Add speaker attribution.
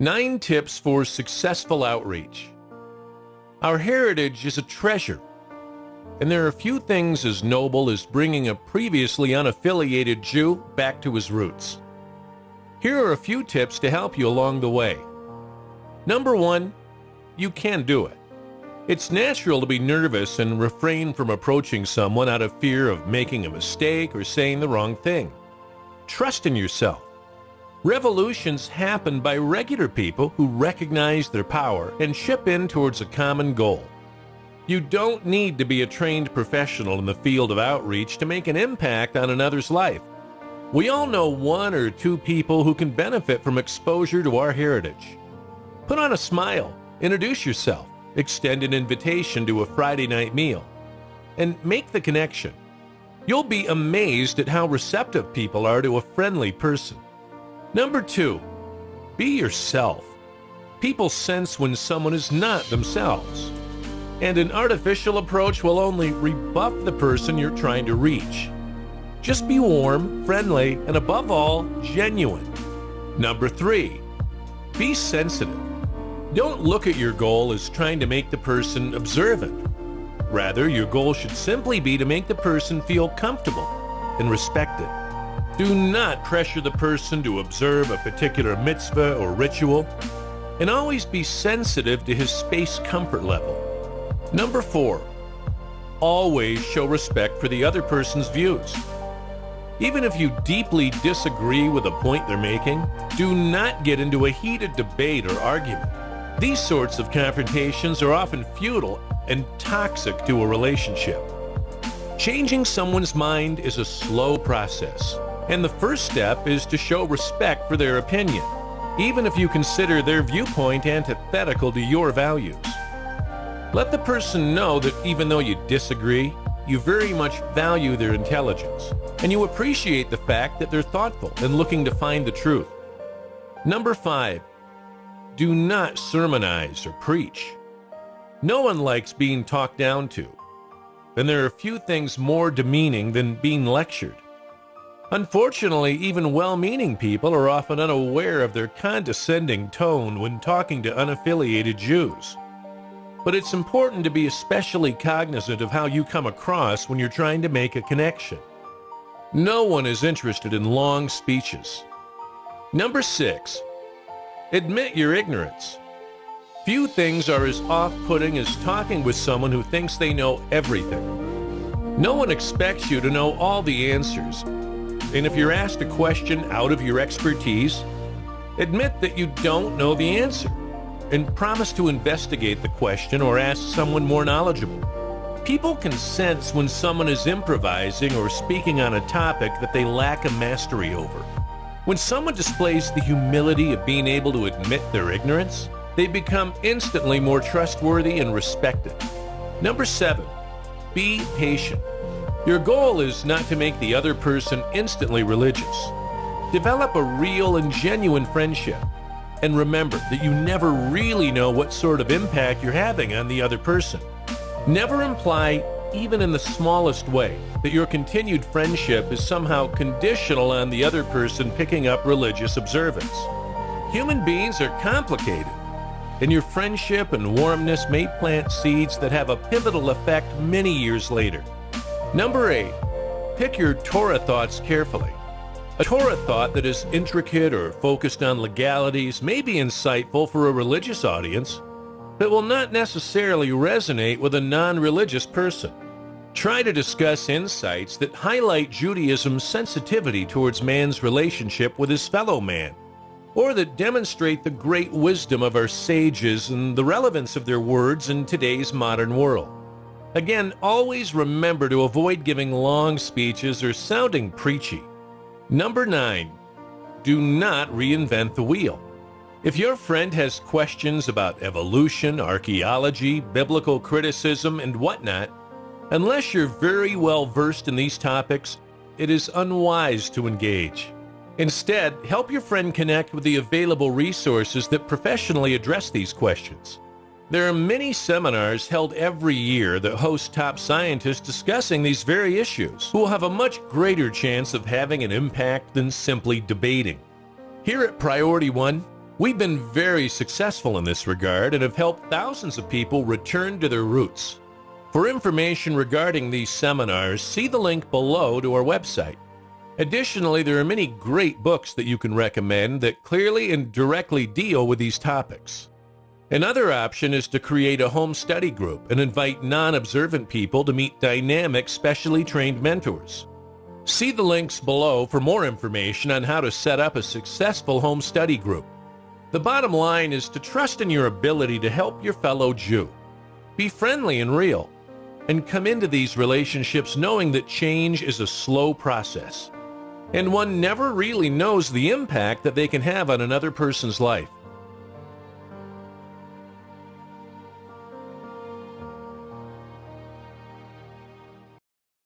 Speaker 1: 9 tips for successful outreach. Our heritage is a treasure, and there are few things as noble as bringing a previously unaffiliated Jew back to his roots. Here are a few tips to help you along the way. Number 1, you can do it. It's natural to be nervous and refrain from approaching someone out of fear of making a mistake or saying the wrong thing. Trust in yourself. Revolutions happen by regular people who recognize their power and chip in towards a common goal. You don't need to be a trained professional in the field of outreach to make an impact on another's life. We all know 1 or 2 people who can benefit from exposure to our heritage. Put on a smile, introduce yourself, extend an invitation to a Friday night meal, and make the connection. You'll be amazed at how receptive people are to a friendly person. Number 2, be yourself. People sense when someone is not themselves, and an artificial approach will only rebuff the person you're trying to reach. Just be warm, friendly, and above all, genuine. Number 3, be sensitive. Don't look at your goal as trying to make the person observant. Rather, your goal should simply be to make the person feel comfortable and respected. Do not pressure the person to observe a particular mitzvah or ritual, and always be sensitive to his space comfort level. Number 4, always show respect for the other person's views. Even if you deeply disagree with a point they're making, do not get into a heated debate or argument. These sorts of confrontations are often futile and toxic to a relationship. Changing someone's mind is a slow process, and the first step is to show respect for their opinion, even if you consider their viewpoint antithetical to your values. Let the person know that even though you disagree, you very much value their intelligence, and you appreciate the fact that they're thoughtful and looking to find the truth. Number 5, do not sermonize or preach. No one likes being talked down to, and there are few things more demeaning than being lectured. Unfortunately, even well-meaning people are often unaware of their condescending tone when talking to unaffiliated Jews. But it's important to be especially cognizant of how you come across when you're trying to make a connection. No one is interested in long speeches. Number 6, admit your ignorance. Few things are as off-putting as talking with someone who thinks they know everything. No one expects you to know all the answers, and if you're asked a question out of your expertise, admit that you don't know the answer, and promise to investigate the question or ask someone more knowledgeable. People can sense when someone is improvising or speaking on a topic that they lack a mastery over. When someone displays the humility of being able to admit their ignorance, they become instantly more trustworthy and respected. Number 7, be patient. Your goal is not to make the other person instantly religious. Develop a real and genuine friendship. And remember that you never really know what sort of impact you're having on the other person. Never imply, even in the smallest way, that your continued friendship is somehow conditional on the other person picking up religious observance. Human beings are complicated, and your friendship and warmness may plant seeds that have a pivotal effect many years later. Number 8, pick your Torah thoughts carefully. A Torah thought that is intricate or focused on legalities may be insightful for a religious audience, but will not necessarily resonate with a non-religious person. Try to discuss insights that highlight Judaism's sensitivity towards man's relationship with his fellow man, or that demonstrate the great wisdom of our sages and the relevance of their words in today's modern world. Again, always remember to avoid giving long speeches or sounding preachy. Number 9, do not reinvent the wheel. If your friend has questions about evolution, archaeology, biblical criticism, and whatnot, unless you're very well versed in these topics, it is unwise to engage. Instead, help your friend connect with the available resources that professionally address these questions. There are many seminars held every year that host top scientists discussing these very issues, who will have a much greater chance of having an impact than simply debating. Here at Priority One, We've been very successful in this regard and have helped thousands of people return to their roots. For information regarding these seminars, see the link below to our website. Additionally, there are many great books that you can recommend that clearly and directly deal with these topics. Another option is to create a home study group and invite non-observant people to meet dynamic, specially trained mentors. See the links below for more information on how to set up a successful home study group. The bottom line is to trust in your ability to help your fellow Jew. Be friendly and real, and come into these relationships knowing that change is a slow process, and one never really knows the impact that they can have on another person's life.